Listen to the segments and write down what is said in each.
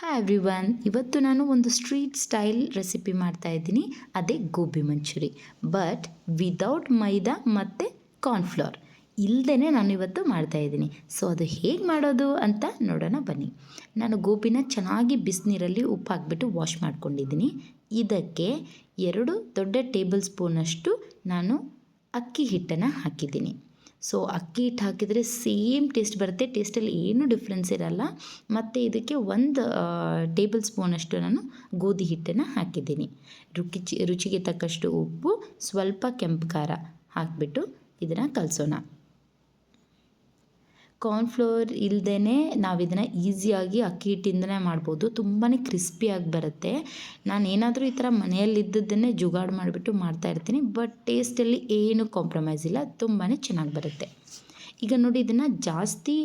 Hi everyone, ಇವತ್ತು ನಾನು ಒಂದು ಸ್ಟ್ರೀಟ್ ಸ್ಟೈಲ್ ರೆಸಿಪಿ ಮಾಡ್ತಾ ಇದ್ದೀನಿ. ಅದೇ ಗೋಬಿ ಮಂಚೂರಿ, ಬಟ್ ವಿದೌಟ್ ಮೈದಾ ಮತ್ತು ಕಾರ್ನ್ಫ್ಲೋರ್ ಇಲ್ಲದೇ ನಾನು ಇವತ್ತು ಮಾಡ್ತಾಯಿದ್ದೀನಿ. ಸೊ ಅದು ಹೇಗೆ ಮಾಡೋದು ಅಂತ ನೋಡೋಣ ಬನ್ನಿ. ನಾನು ಗೋಬಿನ ಚೆನ್ನಾಗಿ ಬಿಸಿನೀರಲ್ಲಿ ಉಪ್ಪು ಹಾಕ್ಬಿಟ್ಟು ವಾಶ್ ಮಾಡ್ಕೊಂಡಿದ್ದೀನಿ. ಇದಕ್ಕೆ 2 ದೊಡ್ಡ ಟೇಬಲ್ ಸ್ಪೂನಷ್ಟು ನಾನು ಅಕ್ಕಿ ಹಿಟ್ಟನ್ನು ಹಾಕಿದ್ದೀನಿ. ಸೊ ಅಕ್ಕಿ ಹಿಟ್ಟು ಹಾಕಿದರೆ ಸೇಮ್ ಟೇಸ್ಟ್ ಬರುತ್ತೆ, ಟೇಸ್ಟಲ್ಲಿ ಏನೂ ಡಿಫ್ರೆನ್ಸ್ ಇರಲ್ಲ. ಮತ್ತು ಇದಕ್ಕೆ 1 ಟೇಬಲ್ ಸ್ಪೂನಷ್ಟು ನಾನು ಗೋಧಿ ಹಿಟ್ಟನ್ನು ಹಾಕಿದ್ದೀನಿ. ರುಚಿಗೆ ತಕ್ಕಷ್ಟು ಉಪ್ಪು, ಸ್ವಲ್ಪ ಕೆಂಪು ಖಾರ ಹಾಕಿಬಿಟ್ಟು ಇದನ್ನು ಕಲಸೋಣ. ಕಾರ್ನ್ಫ್ಲೋರ್ ಇಲ್ಲದೇ ನಾವು ಇದನ್ನು ಈಸಿಯಾಗಿ ಅಕ್ಕಿ ಹಿಟ್ಟಿಂದನೇ ಮಾಡ್ಬೋದು. ತುಂಬಾ ಕ್ರಿಸ್ಪಿಯಾಗಿ ಬರುತ್ತೆ. ನಾನು ಏನಾದರೂ ಈ ಥರ ಮನೆಯಲ್ಲಿದ್ದದ್ದನ್ನೇ ಜುಗಾಡು ಮಾಡಿಬಿಟ್ಟು ಮಾಡ್ತಾಯಿರ್ತೀನಿ, ಬಟ್ ಟೇಸ್ಟಲ್ಲಿ ಏನೂ ಕಾಂಪ್ರಮೈಸ್ ಇಲ್ಲ, ತುಂಬಾ ಚೆನ್ನಾಗಿ ಬರುತ್ತೆ. ಈಗ ನೋಡಿ, ಇದನ್ನು ಜಾಸ್ತಿ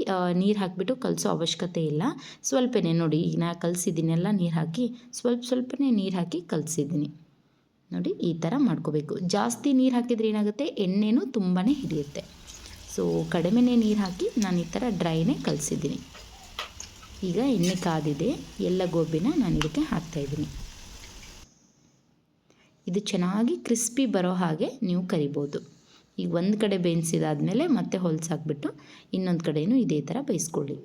ನೀರು ಹಾಕಿಬಿಟ್ಟು ಕಲಸೋ ಅವಶ್ಯಕತೆ ಇಲ್ಲ. ಸ್ವಲ್ಪನೇ ನೋಡಿ, ಈಗ ನಾನು ಕಲಸಿದ್ದೀನೆಲ್ಲ ನೀರು ಹಾಕಿ ಸ್ವಲ್ಪನೇ ನೀರು ಹಾಕಿ ಕಲಸಿದ್ದೀನಿ. ನೋಡಿ, ಈ ಥರ ಮಾಡ್ಕೋಬೇಕು. ಜಾಸ್ತಿ ನೀರು ಹಾಕಿದರೆ ಏನಾಗುತ್ತೆ, ಎಣ್ಣೆನೂ ತುಂಬಾ ಹಿಡಿಯುತ್ತೆ. ಸೊ ಕಡಿಮೆನೇ ನೀರು ಹಾಕಿ ನಾನು ಈ ಥರ ಡ್ರೈನೇ ಕಲಸಿದ್ದೀನಿ. ಈಗ ಎಣ್ಣೆ ಕಾದಿದೆ, ಎಲ್ಲ ಗೋಬಿನ ನಾನು ಇದಕ್ಕೆ ಹಾಕ್ತಾಯಿದ್ದೀನಿ. ಇದು ಚೆನ್ನಾಗಿ ಕ್ರಿಸ್ಪಿ ಬರೋ ಹಾಗೆ ನೀವು ಕರಿಬೋದು. ಈಗ ಒಂದು ಕಡೆ ಬೇಯಿಸಿದಾದ್ಮೇಲೆ ಮತ್ತೆ ಹೊಲ್ಸಾಕ್ಬಿಟ್ಟು ಇನ್ನೊಂದು ಕಡೆಯೂ ಇದೇ ಥರ ಬೇಯಿಸ್ಕೊಳ್ಳಿ.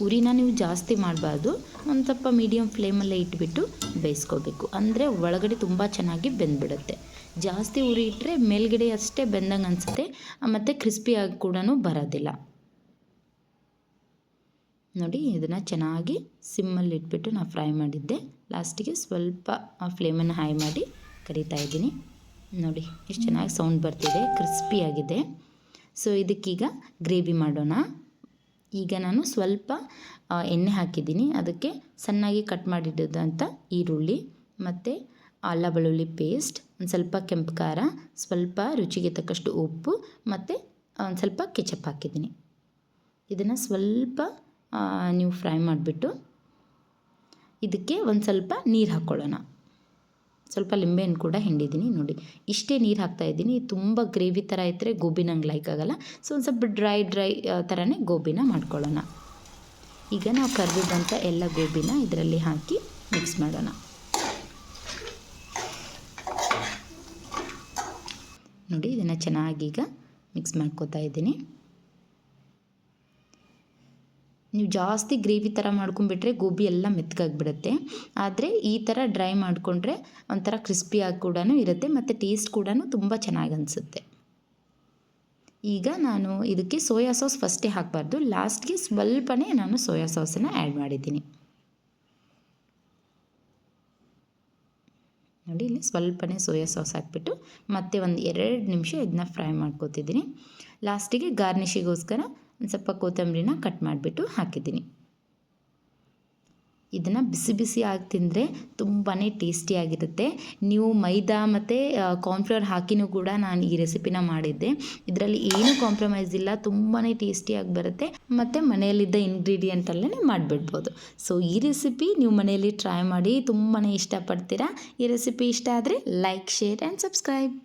ಉರಿನ ನೀವು ಜಾಸ್ತಿ ಮಾಡಬಾರ್ದು, ಒಂದು ಸ್ವಲ್ಪ ಮೀಡಿಯಮ್ ಫ್ಲೇಮಲ್ಲೇ ಇಟ್ಬಿಟ್ಟು ಬೇಯಿಸ್ಕೋಬೇಕು. ಅಂದರೆ ಒಳಗಡೆ ತುಂಬ ಚೆನ್ನಾಗಿ ಬೆಂದ್ಬಿಡುತ್ತೆ. ಜಾಸ್ತಿ ಉರಿ ಇಟ್ಟರೆ ಮೇಲ್ಗಡೆ ಅಷ್ಟೇ ಬೆಂದಂಗೆ ಅನಿಸುತ್ತೆ, ಮತ್ತು ಕ್ರಿಸ್ಪಿಯಾಗಿ ಕೂಡ ಬರೋದಿಲ್ಲ. ನೋಡಿ, ಇದನ್ನು ಚೆನ್ನಾಗಿ ಸಿಮ್ಮಲ್ಲಿ ಇಟ್ಬಿಟ್ಟು ನಾನು ಫ್ರೈ ಮಾಡಿದ್ದೆ. ಲಾಸ್ಟಿಗೆ ಸ್ವಲ್ಪ ಫ್ಲೇಮನ್ನು ಹೈ ಮಾಡಿ ಕರಿತಾ ಇದ್ದೀನಿ. ನೋಡಿ ಎಷ್ಟು ಚೆನ್ನಾಗಿ ಸೌಂಡ್ ಬರ್ತಿದೆ, ಕ್ರಿಸ್ಪಿಯಾಗಿದೆ. ಸೊ ಇದಕ್ಕೀಗ ಗ್ರೇವಿ ಮಾಡೋಣ. ಈಗ ನಾನು ಸ್ವಲ್ಪ ಎಣ್ಣೆ ಹಾಕಿದ್ದೀನಿ. ಅದಕ್ಕೆ ಸಣ್ಣಾಗಿ ಕಟ್ ಮಾಡಿರೋದಂಥ ಈರುಳ್ಳಿ ಮತ್ತು ಅಲ್ಲ ಬೆಳ್ಳುಳ್ಳಿ ಪೇಸ್ಟ್, ಒಂದು ಸ್ವಲ್ಪ ಕೆಂಪು ಖಾರ, ಸ್ವಲ್ಪ ರುಚಿಗೆ ತಕ್ಕಷ್ಟು ಉಪ್ಪು ಮತ್ತು ಒಂದು ಸ್ವಲ್ಪ ಕೆಚಪ್ ಹಾಕಿದ್ದೀನಿ. ಇದನ್ನು ಸ್ವಲ್ಪ ನೀವು ಫ್ರೈ ಮಾಡಿಬಿಟ್ಟು ಇದಕ್ಕೆ ಒಂದು ಸ್ವಲ್ಪ ನೀರು ಹಾಕ್ಕೊಳ್ಳೋಣ. ಸ್ವಲ್ಪ ಲಿಂಬೆಹಣ್ಣು ಕೂಡ ಹಿಂಡಿದ್ದೀನಿ. ನೋಡಿ, ಇಷ್ಟೇ ನೀರು ಹಾಕ್ತಾಯಿದ್ದೀನಿ. ತುಂಬ ಗ್ರೇವಿ ಥರ ಇದ್ದರೆ ಗೋಬಿ ನಂಗೆ ಲೈಕ್ ಆಗೋಲ್ಲ. ಸೊ ಒಂದು ಸ್ವಲ್ಪ ಡ್ರೈ ಥರನೇ ಗೋಬಿನ ಮಾಡ್ಕೊಳ್ಳೋಣ. ಈಗ ನಾವು ಕರೆದಿದ್ದಂಥ ಎಲ್ಲ ಗೋಬಿನ ಇದರಲ್ಲಿ ಹಾಕಿ ಮಿಕ್ಸ್ ಮಾಡೋಣ. ನೋಡಿ, ಇದನ್ನು ಚೆನ್ನಾಗೀಗ ಮಿಕ್ಸ್ ಮಾಡ್ಕೋತಾ ಇದ್ದೀನಿ. ನೀವು ಜಾಸ್ತಿ ಗ್ರೇವಿ ಥರ ಮಾಡ್ಕೊಂಡ್ಬಿಟ್ರೆ ಗೋಬಿ ಎಲ್ಲ ಮೆತ್ತಗಾಗಿಬಿಡುತ್ತೆ. ಆದರೆ ಈ ಥರ ಡ್ರೈ ಮಾಡಿಕೊಂಡ್ರೆ ಒಂಥರ ಕ್ರಿಸ್ಪಿಯಾಗಿ ಕೂಡ ಇರುತ್ತೆ, ಮತ್ತು ಟೇಸ್ಟ್ ಕೂಡ ತುಂಬ ಚೆನ್ನಾಗಿ ಅನಿಸುತ್ತೆ. ಈಗ ನಾನು ಇದಕ್ಕೆ ಸೋಯಾ ಸಾಸ್ ಫಸ್ಟೇ ಹಾಕಬಾರ್ದು, ಲಾಸ್ಟ್ಗೆ ಸ್ವಲ್ಪನೇ ನಾನು ಸೋಯಾ ಸಾಸನ್ನು ಆ್ಯಡ್ ಮಾಡಿದ್ದೀನಿ. ನೋಡಿ, ಇಲ್ಲಿ ಸ್ವಲ್ಪನೇ ಸೋಯಾ ಸಾಸ್ ಹಾಕ್ಬಿಟ್ಟು ಮತ್ತೆ ಒಂದು 2 ನಿಮಿಷ ಇದನ್ನ ಫ್ರೈ ಮಾಡ್ಕೋತಿದ್ದೀನಿ. ಲಾಸ್ಟಿಗೆ ಗಾರ್ನಿಷಿಗೋಸ್ಕರ ಒಂದು ಸ್ವಲ್ಪ ಕೊತ್ತಂಬರಿನ ಕಟ್ ಮಾಡಿಬಿಟ್ಟು ಹಾಕಿದ್ದೀನಿ. ಇದನ್ನು ಬಿಸಿ ಬಿಸಿಯಾಗಿ ತಿಂದರೆ ತುಂಬಾ ಟೇಸ್ಟಿಯಾಗಿರುತ್ತೆ. ನೀವು ಮೈದಾ ಮತ್ತು ಕಾರ್ನ್ಫ್ಲವರ್ ಹಾಕಿನೂ ಕೂಡ ನಾನು ಈ ರೆಸಿಪಿನ ಮಾಡಿದ್ದೆ. ಇದರಲ್ಲಿ ಏನೂ ಕಾಂಪ್ರಮೈಸ್ ಇಲ್ಲ, ತುಂಬಾ ಟೇಸ್ಟಿಯಾಗಿ ಬರುತ್ತೆ, ಮತ್ತು ಮನೆಯಲ್ಲಿದ್ದ ಇಂಗ್ರೀಡಿಯೆಂಟಲ್ಲೇ ಮಾಡಿಬಿಡ್ಬೋದು. ಸೊ ಈ ರೆಸಿಪಿ ನೀವು ಮನೆಯಲ್ಲಿ ಟ್ರೈ ಮಾಡಿ ತುಂಬಾ ಇಷ್ಟಪಡ್ತೀರಾ. ಈ ರೆಸಿಪಿ ಇಷ್ಟ ಆದರೆ ಲೈಕ್, ಶೇರ್ ಆ್ಯಂಡ್ ಸಬ್ಸ್ಕ್ರೈಬ್.